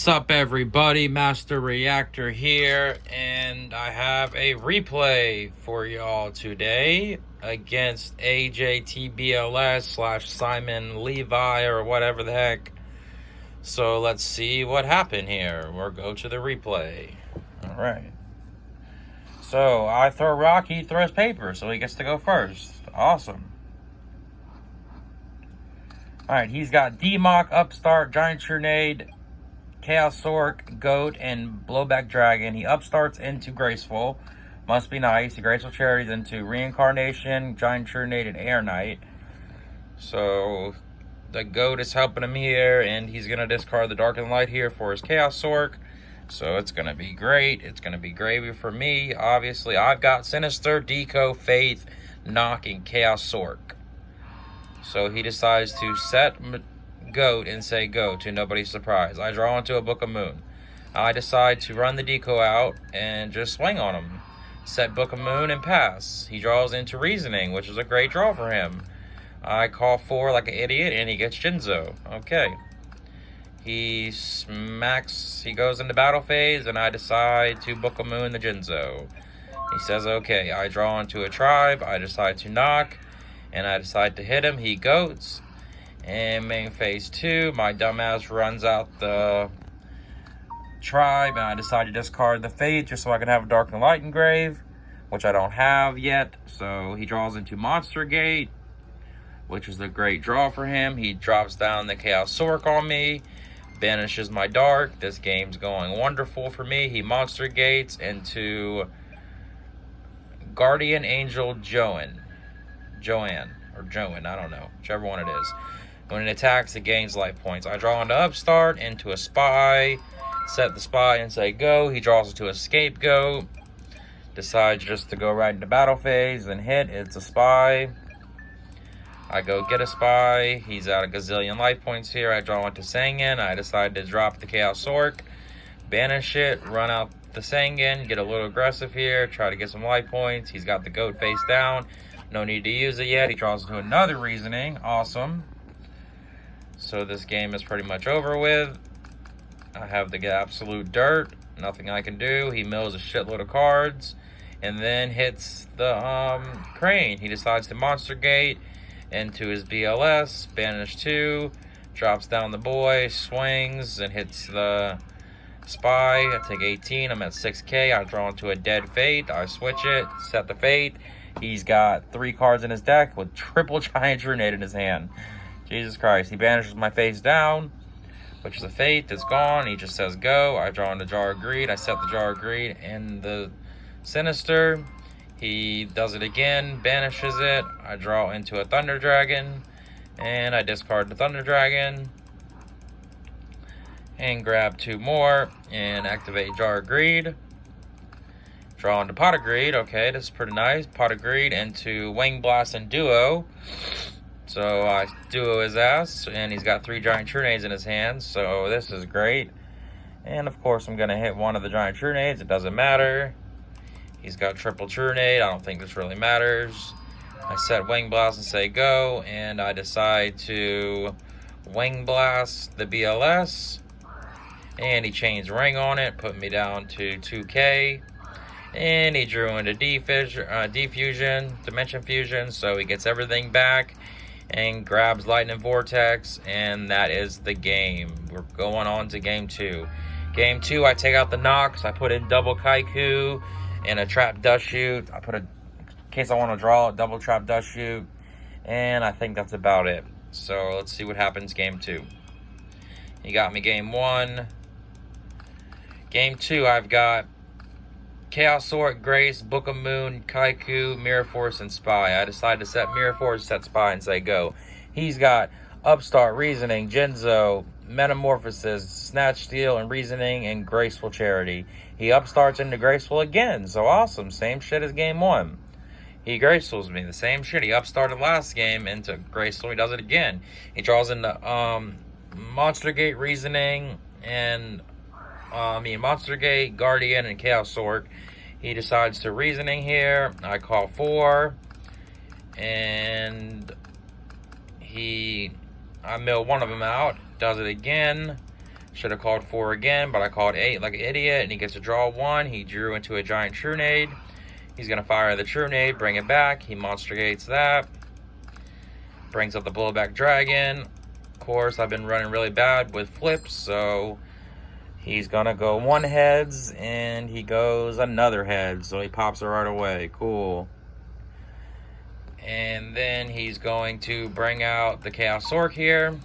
What's up, everybody? Master Reactor here, and I have a replay for y'all today against AJTBLS / Simon Levi or whatever the heck. So let's see what happened here. We'll go to the replay. All right. So I throw rock, he throws paper, so he gets to go first. Awesome. All right, he's got D-Mock, Upstart, Giant Trunade, Chaos Sork, Goat, and Blowback Dragon. He upstarts into Graceful. Must be nice. The Graceful Charities into Reincarnation, Giant Trunade, and Air Knight. So the Goat is helping him here, and he's going to discard the Dark and Light here for his Chaos Sork. So it's going to be great. It's going to be gravy for me. Obviously, I've got Sinister, Deco, Faith, Knock, and Chaos Sork. So he decides to set Goat and say go to nobody's surprise. I draw into a Book of Moon. I decide to run the deco out and just swing on him. Set Book of Moon and pass. He draws into Reasoning, which is a great draw for him. I call 4 like an idiot and he gets Jinzo. Okay. He goes into battle phase and I decide to Book of Moon the Jinzo. He says okay. I draw into a tribe. I decide to knock and I decide to hit him. He goats. And main phase 2, my dumbass runs out the tribe, and I decide to discard the Fate just so I can have a Dark and Light engrave, which I don't have yet. So he draws into Monster Gate, which is a great draw for him. He drops down the Chaos Sork on me, banishes my Dark. This game's going wonderful for me. He Monster Gates into Guardian Angel Joanne, I don't know, whichever one it is. When it attacks, it gains life points. I draw into Upstart, into a Spy, set the Spy and say go. He draws into a Scapegoat, decides just to go right into battle phase and hit. It's a Spy. I go get a Spy. He's out a gazillion life points here. I draw into Sangan. I decide to drop the Chaos Sork, banish it, run out the Sangan, get a little aggressive here, try to get some life points. He's got the Goat face down. No need to use it yet. He draws into another Reasoning. Awesome. So this game is pretty much over with. I have the absolute dirt. Nothing I can do. He mills a shitload of cards. And then hits the Crane. He decides to Monster Gate into his BLS. Banish 2. Drops down the boy. Swings and hits the Spy. I take 18. I'm at 6k. I draw into a Dead Fate. I switch it. Set the Fate. He's got 3 cards in his deck with triple Giant Trunade in his hand. Jesus Christ. He banishes my face down, which is a Fate. It's gone. He just says go. I draw into Jar of Greed. I set the Jar of Greed in the Sinister. He does it again. Banishes it. I draw into a Thunder Dragon. And I discard the Thunder Dragon. And grab 2 more. And activate Jar of Greed. Draw into Pot of Greed. Okay, this is pretty nice. Pot of Greed into Wing Blast and Duo. So I duo his ass, and he's got 3 Giant Trunades in his hands, so this is great. And of course I'm going to hit one of the Giant Trunades, it doesn't matter. He's got triple Trunade, I don't think this really matters. I set Wing Blast and say go, and I decide to Wing Blast the BLS. And he chains Ring on it, put me down to 2k. And he drew into Defusion, Dimension Fusion, so he gets everything back. And grabs Lightning Vortex, and that is the game. We're going on to game 2. Game 2, I take out the Nox. I put in double Kaiku and a Trap Dust Shoot. I put in case I want to draw a double Trap Dust Shoot. And I think that's about it. So let's see what happens game 2. He got me game 1. Game 2, I've got Chaos Sork, Grace, Book of Moon, Kaiku, Mirror Force, and Spy. I decided to set Mirror Force, set Spy, and say go. He's got Upstart, Reasoning, Jinzo, Metamorphosis, Snatch Steal, and Reasoning, and Graceful Charity. He upstarts into Graceful again, so awesome. Same shit as game 1. He Gracefuls me, the same shit. He upstarted last game into Graceful. He does it again. He draws into Monster Gate, Reasoning, and Monster Gate, Guardian, and Chaos Sork. He decides to Reasoning here. I call 4. And I mill one of them out. Does it again. Should have called 4 again, but I called 8 like an idiot, and he gets to draw 1. He drew into a giant True Nade. He's going to fire the True Nade, bring it back. He Monster Gates that. Brings up the Blowback Dragon. Of course, I've been running really bad with flips, so he's going to go 1 heads, and he goes another head, so he pops it right away. Cool. And then he's going to bring out the Chaos Sork here.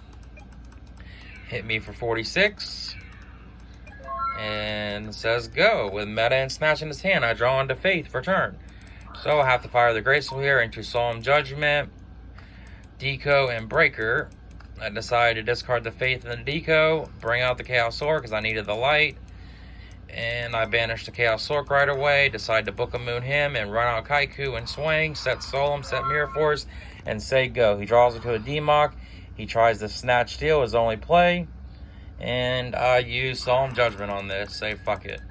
Hit me for 46. And says go. With meta and snatch in his hand, I draw into Faith for turn. So I have to fire the Graceful here into Solemn Judgment, Deco, and Breaker. I decided to discard the Faith and the Deco, bring out the Chaos Sork because I needed the light. And I banished the Chaos Sork right away, decided to Book a Moon him and run out Kaiku and swing, set Solemn, set Mirror Force, and say go. He draws into a Demock. He tries to Snatch Steal, his only play. And I use Solemn Judgment on this, say fuck it.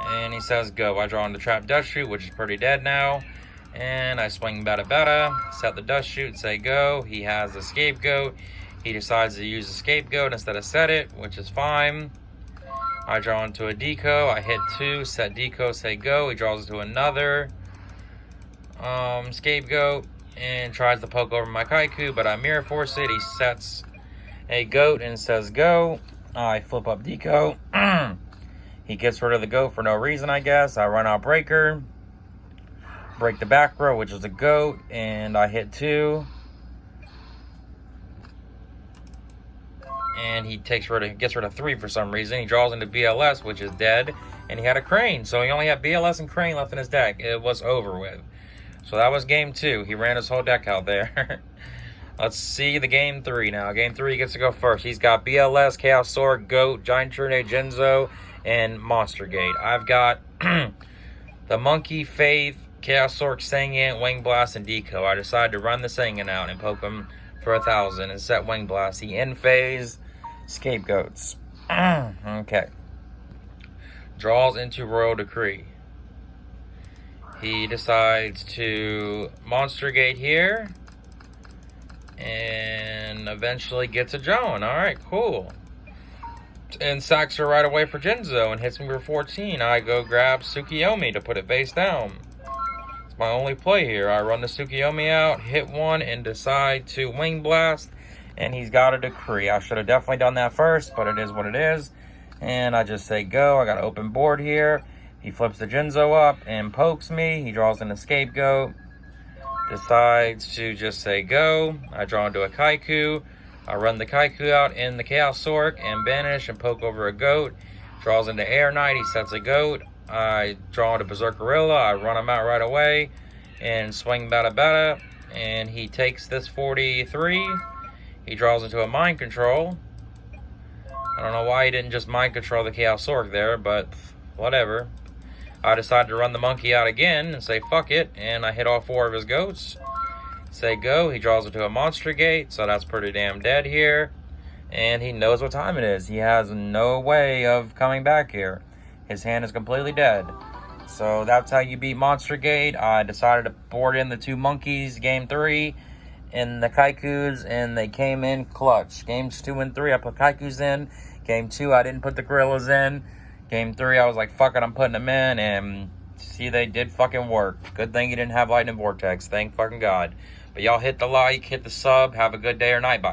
And he says go. I draw into Trap Dust Shoot, which is pretty dead now. And I swing Bada, set the Dust Shoot, say go. He has the Scapegoat. He decides to use the Scapegoat instead of set it, which is fine. I draw into a Deco. I hit 2, set Deco, say go. He draws into another Scapegoat and tries to poke over my Kaiku, but I Mirror Force it. He sets a Goat and says go. I flip up Deco. He gets rid of the Goat for no reason, I guess. I run out Breaker. Break the back row, which is a Goat, and I hit 2. And he gets rid of 3 for some reason. He draws into BLS, which is dead, and he had a Crane, so he only had BLS and Crane left in his deck. It was over with. So that was game 2. He ran his whole deck out there. Let's see the game 3 now. Game 3 gets to go first. He's got BLS, Chaos Sork, Goat, Giant True Nade, Jinzo, and Monster Gate. I've got the Monkey, Faith, Chaos Sork, Sangant, Wing Blast, and Deco. I decided to run the Sangant out and poke him for 1,000 and set Wing Blast. He in phase Scapegoats. Okay. Draws into Royal Decree. He decides to Monster Gate here and eventually gets a Joan. Alright, cool. And sacks her right away for Jinzo and hits me for 14. I go grab Tsukiyomi to put it face down. It's my only play here. I run the Tsukiyomi out, hit 1, and decide to Wing Blast. And he's got a Decree. I should have definitely done that first, but it is what it is. And I just say go. I got an open board here. He flips the Jinzo up and pokes me. He draws in a Scapegoat. Decides to just say go. I draw into a Kaiku. I run the Kaiku out in the Chaos Sork and banish and poke over a Goat. Draws into Air Knight. He sets a Goat. I draw into Berserk Gorilla. I run him out right away and swing Bada. And he takes this 43. He draws into a Mind Control. I don't know why he didn't just Mind Control the Chaos Sork there, but whatever. I decided to run the Monkey out again and say fuck it, and I hit all 4 of his Goats. Say go. He draws into a Monster Gate, so that's pretty damn dead here. And he knows what time it is. He has no way of coming back here. His hand is completely dead. So that's how you beat Monster Gate. I decided to board in the 2 monkeys, game 3, in the Kaikus, and they came in clutch. Games 2 and 3, I put Kaikus in. Game 2, I didn't put the Gorillas in. Game 3, I was like, fuck it, I'm putting them in, and see, they did fucking work. Good thing you didn't have Lightning Vortex. Thank fucking God. But y'all hit the like, hit the sub. Have a good day or night. Bye.